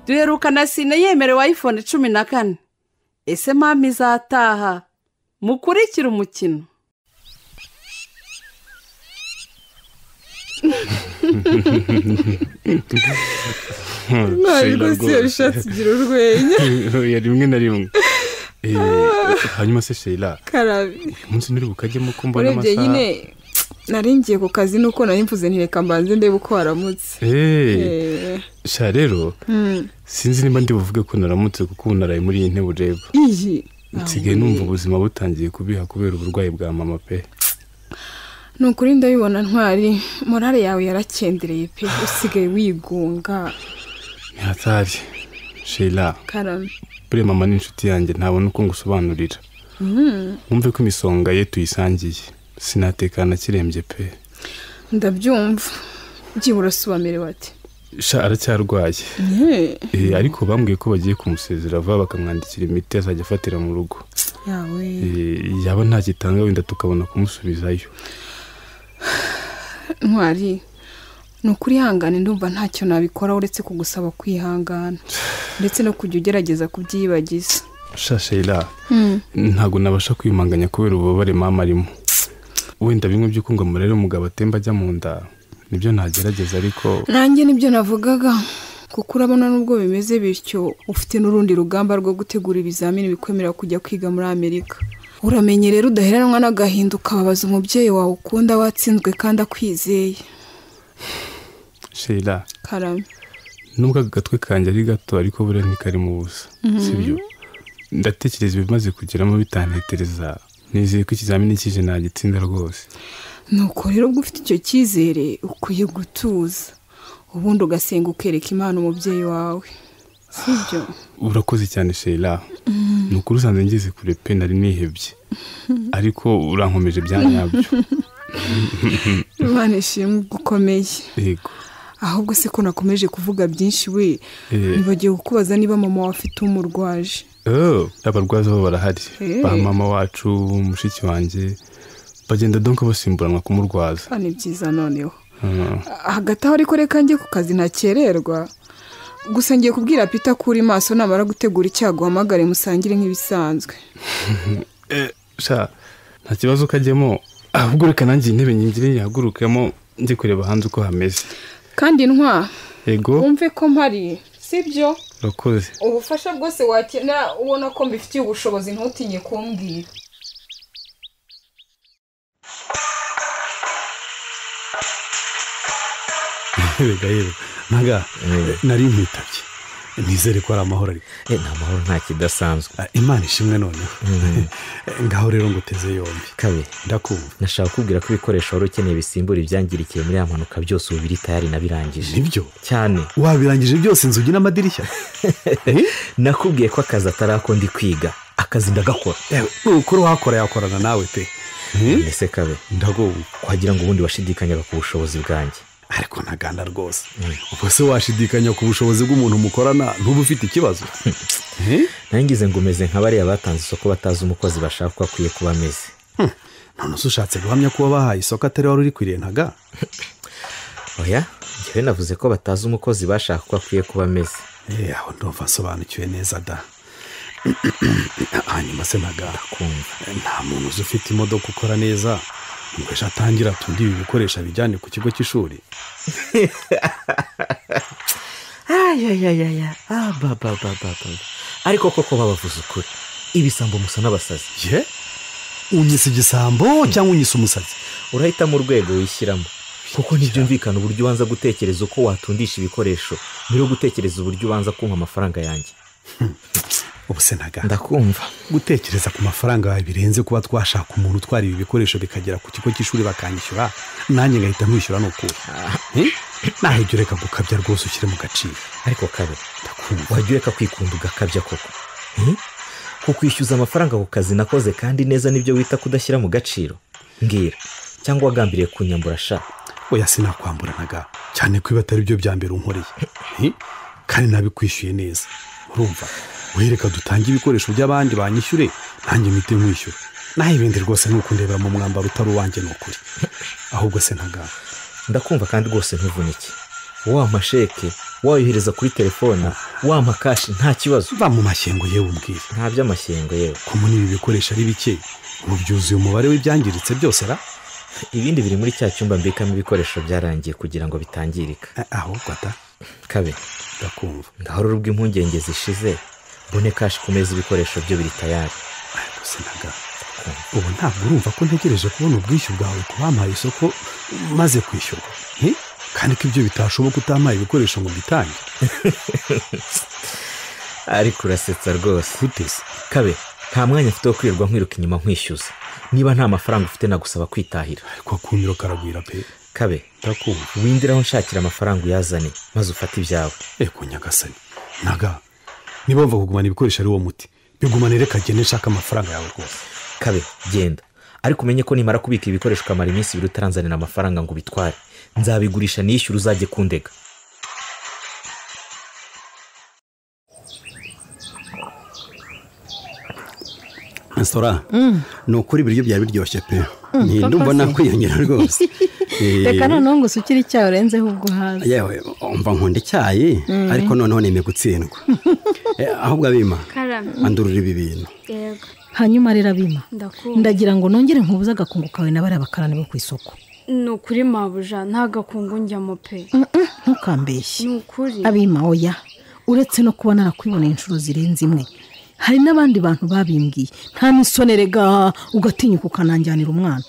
duherukana Sine yemerewe iPhone 14. Ese mama izataha mukurikira umukino. Mwari gusa yashatse gira urwenya. Yari rimwe na rimwe. Hanyuma se Sheila. Karabi. Umunsi nuri bukajyemo ko mbona amasaha. Urebye nyine naringiye ku kazi nuko nari mvuze ntireka mbanze ndebe uko waramutse. Sha rero sinzi nimba ndi buvuge ko naramutse kuko naraye muri iyi ntebe ureba. Nsigaye numva ubuzima butangiye kubiha kubera uburwayi bwa mama pe. Nukuri ndabibona Ntwari, morale yawe yarakendereye pe, usigaye wigunga. Ntatari Sheila. Karame. Bure mama n'inshuti yanjye ntabona uko ngusobanurira. Umve ko imisonga ye tuyisangiye. Sinatekana kirembye pe. Ndabyumva. Byibura subamerewe ati. Sha aracyarwaye. Ariko bambwiye ko bagiye kumusezera vuba bakamwandikira imiti azajya afatira mu rugo. Yawe. Yaba nta gitanga wenda tukabona kumusubizayo. Ntwari, nukuri hangane ndumva ntacyo nabikora uretse kugusaba kwihangana ndetse no kujya ugerageza kubyibagiza. Sha Sheila, ntago nabasha kwimanganya kubera ububabare mama arimo. Wenda bimwe by'uko ngo murere umugabo atemba ajya mu nda nibyo nagerageza ariko nanjye nibyo navugaga kuko urabona nubwo bimeze bityo ufite n'urundi rugamba rwo gutegura ibizamini bikwemera kujya kwiga muri Amerika. Uramenye rero udaheranwa n'agahinda ukababaza umubyeyi wawe ukunda watsinzwe kandi akwizeye. Sheila. Karame. Nubwo agatwe kanjye ari gato ariko bure ntikari mu busa. Sibyo. Ndatekereza bimaze kugeramo bitantetereza. Nizeye ko ikizamini kije nagitsinda rwose. Nuko rero ubwo ufite icyo cyizere ukwiye gutuza. Ubundi ugasenga ukereka Imana umubyeyi wawe. Sibyo. Urakoze cyane Sheila. Nuko usanze ngize kure pe nari nihebye. Ariko urankomeje byanyabyo. Imana ishimwe gukomeye. Yego. Ahubwo se ko nakomeje kuvuga byinshi we nibagiye kukubaza niba mama wawe afite umurwaje. Abarwaza bo barahari. Ba mama wacu mushiki wanjye bagenda donko basimburanwa kumurwaza. Ni byiza noneho. Hagati aho ariko reka njye ku kazi ntakererwa. Gusa ngiye kubwira Peter kuri maso namara gutegura icyago hamagare musangire nk'ibisanzwe. Sha nta kibazo kajyemo ahubwo reka nanjye intebe nyingire yagurukamo njye kureba hanze uko hameze. Kandi Ntwa. Yego. Umve ko mpari. Sibyo? Urakoze. Ubufasha bwose wakena ubona ko mbifitiye ubushobozi ntutinye kumbwira. Yego. Naga nari mpitabye. Nizere ko ari amahoro ariko. Nta mahoro nta kidasanzwe. Imana ishimwe noneho. Ngaho rero nguteze yombi. Kabe. Ndakumva. Nashaka kubwira ko ibikoresho wari ukeneye bisimbura ibyangirikiye muri ya mpanuka byose ubu biri tayari nabirangije. Nibyo? Cyane. Wabirangije byose inzugi n'amadirishya? Nakubwiye ko akazi atarako ndi kwiga. Akazi ndagakora. Ukuri wakora yakorana nawe pe. Ese Kabe. Ndagomba. Kwagira ngo ubundi washidikanyaga ku bushobozi bwanjye. Ariko ntaganda rwose. Ubwo se washidikanya ku bushobozi bw'umuntu mukorana ntuba ufite ikibazo? Nangize ngo umeze nka bariya batanze isoko batazi umukozi bashaka ko akwiye kuba ameze. None ushatse guhamya kuba bahaye isoko atari wari uri kwiriye ntaga? Oya, njyewe navuze ko batazi umukozi bashaka ko akwiye kuba ameze. Aho ndumva nsobanukiwe neza da. Hanyuma se ntaga kumva nta muntu uzi ufite imodoka ukora neza ngo atangira tundi ibi bikoresha bijyane ku kigo cy'ishuri. Ariko koko babavuze ukuri ibisambo musa n'abasazi. Ye unyise igisambo cyangwa unyise umusazi? Urahita mu rwego wishyiramo kuko ntibyumvikana uburyo ubanza gutekereza uko watundisha ibikoresho mbere yo gutekereza uburyo ubanza kumpa amafaranga yanjye. Ubu se ntaga ndakumva gutekereza ku mafaranga yawe birenze kuba twashaka umuntu utwara ibi bikoresho bikagera ku kigo cy'ishuri bakanyishyura nanjye ngahita nkwishyura n'ukuri. Naho ibyo reka gukabya rwose ushyire mu gaciro. Ariko Kabe ndakumva wajya ureka kwikunda ugakabya koko. Kukwishyuza amafaranga ku kazi nakoze kandi neza nibyo wita kudashyira mu gaciro mbwira cyangwa wagambiriye kunyambura sha? Oya sinakwambura ntaga cyane ko atari byo bya mbere unkoreye kandi nabikwishyuye neza. Urumva wereka dutange ibikoresho by'abandi banyishyure nanjye mite nkwishyura. Naho ibindi rwose nuko ndebera mu mwambaro utari uwanjye n'ukuri. Ahubwo se ntaga ndakumva kandi rwose ntuvunike wa masheke wayohereza kuri telefone wampa kashi nta kibazo. va mu mashyengo yewe umbwire. nta by'amashyengo yewe. ko muri ibi bikoresho ari bike ubu byuzuye umubare w'ibyangiritse byose ra. ibindi biri muri cya cyumba mbikamo ibikoresho byarangiye kugira ngo bitangirika. ahubwo ata kabe ndakumva. ngahora ubwo impungenge zishize mbone kashi ku meza ibikoresho byo biri tayari. gusa naga ubu ntabwo urumva ko ntegereje kubona ubwishyu bwawe ku bampaye isoko maze kwishyurwa kandi ko ibyo bitashoboka utampaye ibikoresho ngo mbitange. ariko urasetsa rwose. kutese kabe nta mwanya ufite wo kwirirwa nkwiruka inyuma nkwishyuza. niba nta mafaranga ufite nagusaba kwitahira. ariko akumiro karagwira pe. kabe ndakumva. windiraho nshakira amafaranga uyazane maze ufate ibyawe. eko nyagasani naga niba wumva kugumana ibikoresho ari wo muti bigumane reka gende nshaka amafaranga yawe rwose. kabe genda ariko umenye ko nimara kubika ibikoresho ukamara iminsi 2 utaranzanira amafaranga ngo ubitware nzabigurisha nishyura uzajye kundega. Sora ni ukuri ibiryo byari biryoshye pe. ndumva nakwiyongera rwose. reka noneho ngo usukire icyayi urenzeho ubwo hazi. yewe umva nkunda icyayi ariko noneho nemeye gutsindwa. ahubwo abima andurura ibi bintu. yego hanyuma rero abima ndakumva. ndagira ngo nongere nkubuze agakungu kawe na bariya bakarani bo ku isoko. ni ukuri mabuja nta gakungu njyamo pe. ntukambeshye. ni ukuri abima oya uretse no kuba narakwiboneye inshuro zirenze imwe hari n'abandi bantu babimbwiye nta n'isoneraga ugatinyuka ukananjyanira umwana.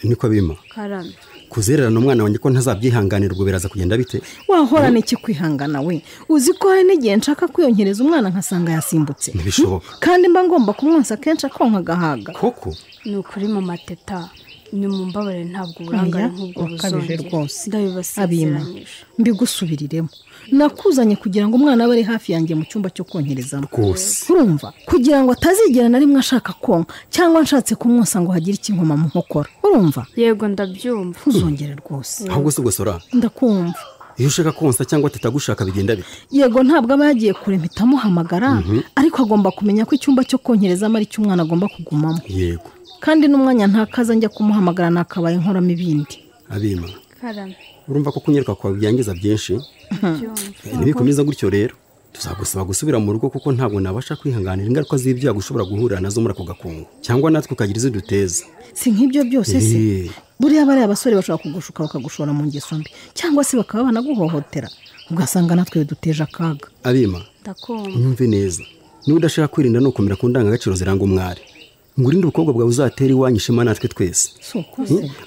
niko abima karame kuzererana umwana wanjye ko ntazabyihanganira ubwo biraza kugenda bite. wahorana iki kwihangana we uzi ko hari n'igihe nshaka kwiyongereza umwana nkasanga yasimbutse. ntibishoboka. kandi mba ngomba kumwonsa kenshi akonka agahaga. koko ni ukuri mama teta ni mu mbabare ntabwo uburangare nk'ubwo buzongera ndabibasezeranyije. mbigusubiriremo nakuzanye kugira ngo umwana abe ari hafi yanjye mu cyumba cyo konkerezamo rwose. urumva kugira ngo atazigera na rimwe ashaka konka cyangwa nshatse kumwonsa ngo hagire ikinkoma mu nkokora. urumva yego ndabyumva. ntuzongere rwose. ahubwo si ubwo Sora ndakumva. iyo ushaka konsa cyangwa tutagushaka bigenda bite. yego ntabwo aba yagiye kure mpita amuhamagara ariko agomba kumenya ko icyumba cyo konkerezamo ari cyo umwana agomba kugumamo. yego kandi n'umwanya ntakaza njya kumuhamagara nakabaye nkoramo ibindi. abima karame urumva ko kunyiruka kwawe byangiza byinshi. nibikomeza gutyo rero tuzagusaba gusubira mu rugo kuko ntabwo nabasha kwihanganira ingaruka z'ibyago ushobora guhurira nazo muri ako gakungu cyangwa natwe ukagira izo duteza. si nk'ibyo byose se buriya bariya abasore bashobora kugushuka bakagushora mu ngeso mbi cyangwa se bakaba banaguhohotera ugasanga natwe duteje akaga. abima ndakumva. unyumve neza niba udashaka kwirinda no gukomera ku ndangagaciro ziranga umwari ngo urinde ubukobwa bwawe uzatera iwanyu ishema natwe twese.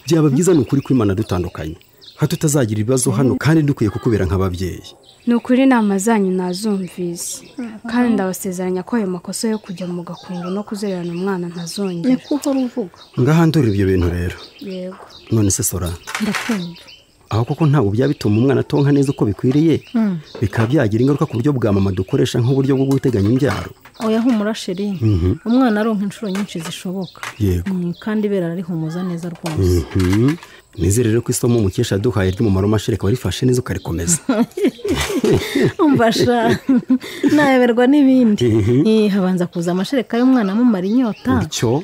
byaba byiza ni ukuri kw'Imana dutandukanye hato tutazagira ibibazo hano kandi dukwiye kukubera nk'ababyeyi. ni ukuri inama zanyu nazumvise kandi ndabasezeranya ko ayo makosa yo kujya mu gakungu no kuzererana umwana ntazongera. ni kuko uvuga. ngaha ndorera ibyo bintu rero. yego none se Sora ndakumva. aho koko ntabwo byaba bituma umwana atonka neza uko bikwiriye bikaba byagira ingaruka ku buryo bwa mama dukoresha nk'uburyo bwo guteganya imbyaro. oya humura sheri umwana aronka inshuro nyinshi zishoboka. yego kandi ibera arihumuza neza rwose. nizere rero ko isomo mukesha duhaye ry'umumaro w'amashereka warifashe neza ukarikomeza. umfasha nayoberwa n'ibindi. habanza kuza amashereka y'umwana amumara inyota bityo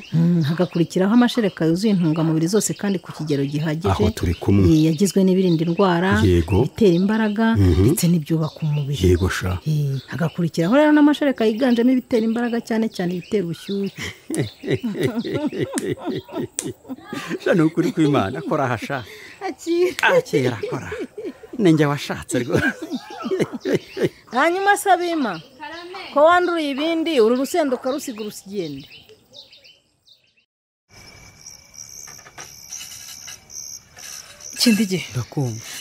hagakurikiraho amashereka yuzuye intungamubiri zose kandi ku kigero gihagije. aho turi kumwe. yagizwe n'ibirinda indwara ibitera imbaraga ndetse n'ibyubaka umubiri. yego sha. hagakurikiraho rero n'amashereka yiganjemo ibitera imbaraga cyane cyane ibitera ubushyuhe. ni ukuri kw'Imana akora ahasha akira akora ninjye washatse rwose. hanyuma sabima ko wanduruye ibindi uru rusenda ukarusiga urusigende. ikindi gihe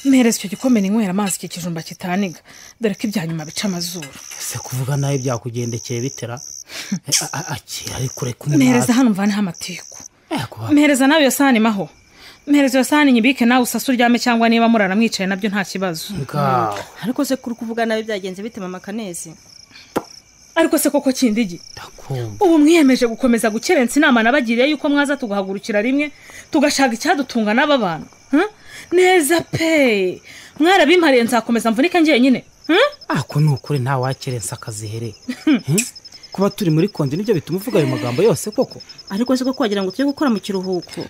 mpereza icyo gikombe ninywera amazi iki kijumba kitaniga dore ko ibya nyuma bica amazuru. se kuvuga nawe byakugendekeye bitera akira ariko reka umwana. mpereza hano mvaneho amatiku. mpereza nawe iyo sahani maho. mpereza iyo sahani nyibike nawe usase uryame cyangwa niba murara mwicaye nabyo nta kibazo. ariko se kuri kuvuga nawe byagenze bite mama Kanezi. ariko se koko kindigi ubu mwiyemeje gukomeza gukerensa inama nabagiriye yuko mwaza tugahagurukira rimwe tugashaka icyadutunga n'aba bantu neza pe mwarabimpariye nzakomeza mvunike njyenyine. ako ni ukuri nta wakerensa akazihere. kuba turi muri konji nibyo bituma uvuga ayo magambo yose koko. ariko se ko wagira ngo tujye gukora mu kiruhuko.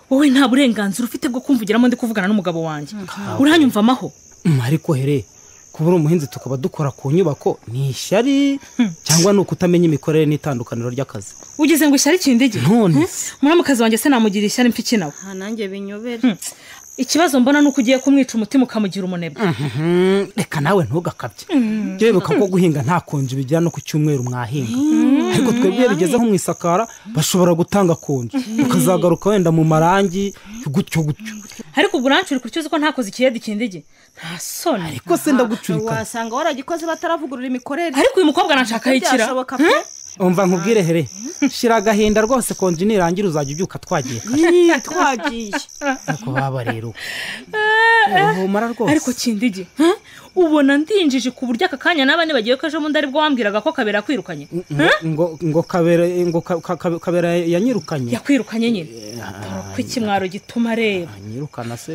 wowe nta burenganzira ufite bwo kumvugiramo ndi kuvugana n'umugabo wanjye. uranyumva amaho ariko here kubura umuhinzi tukaba dukora ku nyubako ni ishyari cyangwa ni ukutamenya imikorere n'itandukaniro ry'akazi. Ugize ngo ishyari kindege none muramukazi wanjye se namugira ishyari mfiki nawe. Nanjye binyobera. Ikibazo mbona nuko ugiye kumwica umutima ukamugira umunebwe. Reka nawe ntugakabye. Byeruka ko guhinga nta konje bijya no ku cyumweru mwahinga. Ariko twebwe bigeze nko mwisakara bashobora gutanga konje. Ukazagaruka wenda mu marangi gutyo. Ariko ubwo urancuri kurcyuze ko ntakoze ikiyedi kindege. Nta soni. Ariko se ndagucurika. Wasanga waragikoze bataravugurura imikorere. Ariko uyu mukobwa anashaka yikira. Umva nkubwire here. Shira agahinda rwose konje nirangira uzajya ubyuka twagiye kare. Twagiye. Ariko baba rero. Humara rwose. Ariko kindege ubona ndinjije ku buryo aka kanya n'abane bagiye ko ejo mu ndari bwo wambwiraga ko Kabera kwirukanye. Ngo Kabera yanyirukanye. Yakwirukanye nyine. Ko ikimwaro gituma reba. Anyirukana se.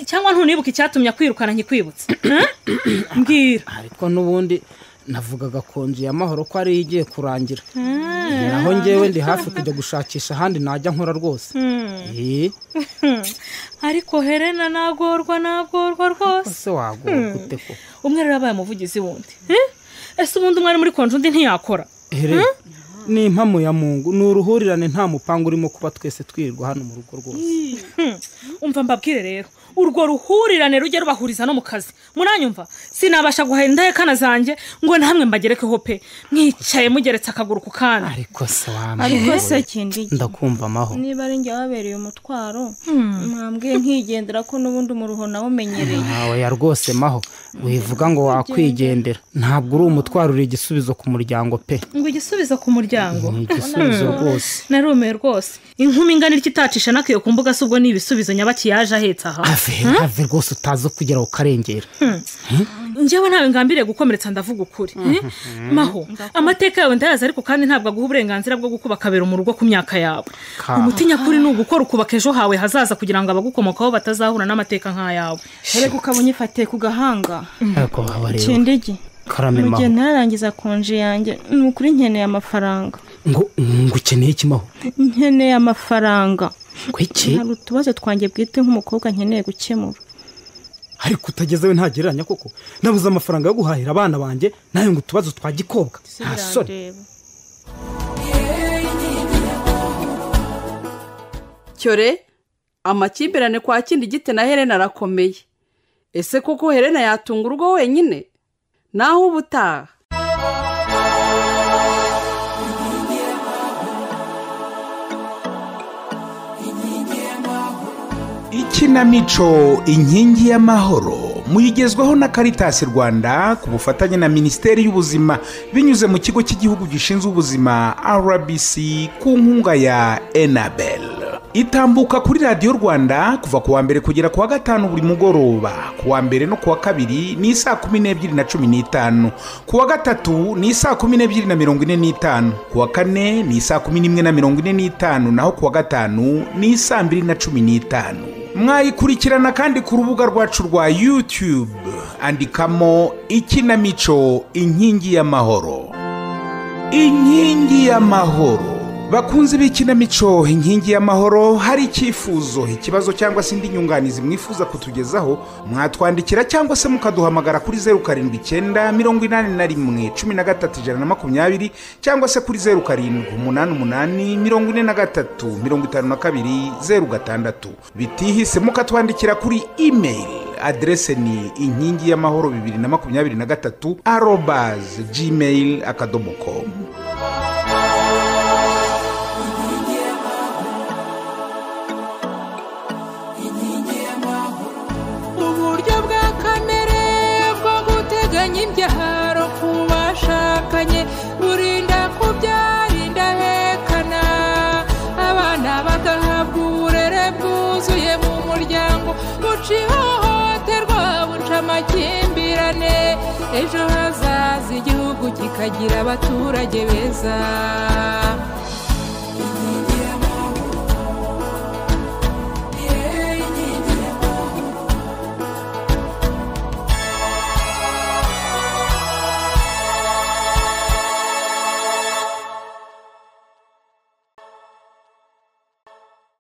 Cyangwa ntunibuka icyatumye kwirukana nkikwibutse. Mbwira. Ariko nubundi navugaga konje y'amahoro ko ari igiye kurangira. Naho ngewe ndi hafi kujya gushakisha ahandi najya nkora rwose. Ariko Helena nagorwa rwose. Se wagorwa gute ko? Umwe rero abaye umuvugizi wundi. Ese ubundi umwari muri konje undi ntiyakora. Ni impamo ya Mungu ni uruhurirane nta mupanga urimo kuba twese twirirwa hano mu rugo rwose. Umva mbabwire rero urwo ruhurirane rujye rubahuriza no mu kazi. Muranyumva sinabasha guhenda kana zanjye ngo namwe mbagerekeho pe mwicaye mugeretse akaguru ku kana. Ariko se ariko se kindi ndakumva maho niba ari njye wabereye umutwaro mwambwiye nkigendera ko nubundi umuruho nawo menyereye. Ya rwose maho wivuga ngo wakwigendera ntabwo uri umutwaro uri igisubizo ku muryango pe. Ngo igisubizo ku muryango ni igisubizo rwose. Narume rwose inkumi ingana itacisha nakiyo ku mbuga subwo ni ibisubizo nyabaki yaje ahetse aha. Ave rwose utazo kugera ukarengera. Njyewe nawe ngambire gukomeretsa ndavuga ukuri. Maho amateka yawe ndayaza ariko kandi ntabwo aguha uburenganzira bwo gukuba Kabera mu rugo ku myaka yawe. Umutinya kuri ni ugukora ukubaka ejo hawe hazaza kugira ngo abagukomokaho batazahura n'amateka nk'ayawe. Ariko ukabonye ifatiye ku gahanga. Ariko baba rero Kindege karame maho mugiye narangiza konje yanjye ni ukuri nkeneye amafaranga. Ngo ukeneye iki maho? Nkeneye amafaranga. Kwiki? Hari utubazo twanjye bwite nk'umukobwa nkeneye gukemura. Ariko utagezewe ntagereranya koko nabuze amafaranga yo guhahira abana banjye nayo ngo utubazo twagikobwa. Ntasore. Cyore amakimbirane kwa kindi gite na Helena arakomeye. Ese koko Helena yatunga urugo wenyine naho ubutaha? Ikinamico inkingi y'amahoro muyigezwaho na Caritas Rwanda ku bufatanye na Minisiteri y'Ubuzima binyuze mu kigo cy'igihugu gishinzwe ubuzima RBC ku nkunga ya Enabel. Itambuka kuri Radio Rwanda kuva kuwa mbere kugera kuwa gatanu buri mugoroba, kuwa mbere no kuwa kabiri ni saa 12:15, kuwa gatatu ni saa 12:45, kuwa kane ni saa 11:45, naho kuwa gatanu ni saa 2:15. Mwayikurikirana kandi ku rubuga rwacu rwa YouTube andikamo Ikinamico inkingi y'amahoro. Inkingi y'amahoro. Bakunzi b'ikinamico inkingi y'amahoro, hari icyifuzo, ikibazo cyangwa se indi nyunganizi mwifuza kutugezaho, mwatwandikira cyangwa se mukaduhamagara kuri 0789811320 cyangwa se kuri 0788435206. Bitihise mukatwandikira kuri email, adrese ni inkingi y'amahoro 2023@gmail.com. Imbyaro kubashakanye burinda kubyarinda hekana abana bagahabwa uburere bwuzuye mu muryango bucihohoterwa buca amakimbirane ejo hazaza igihugu kikagira abaturage beza.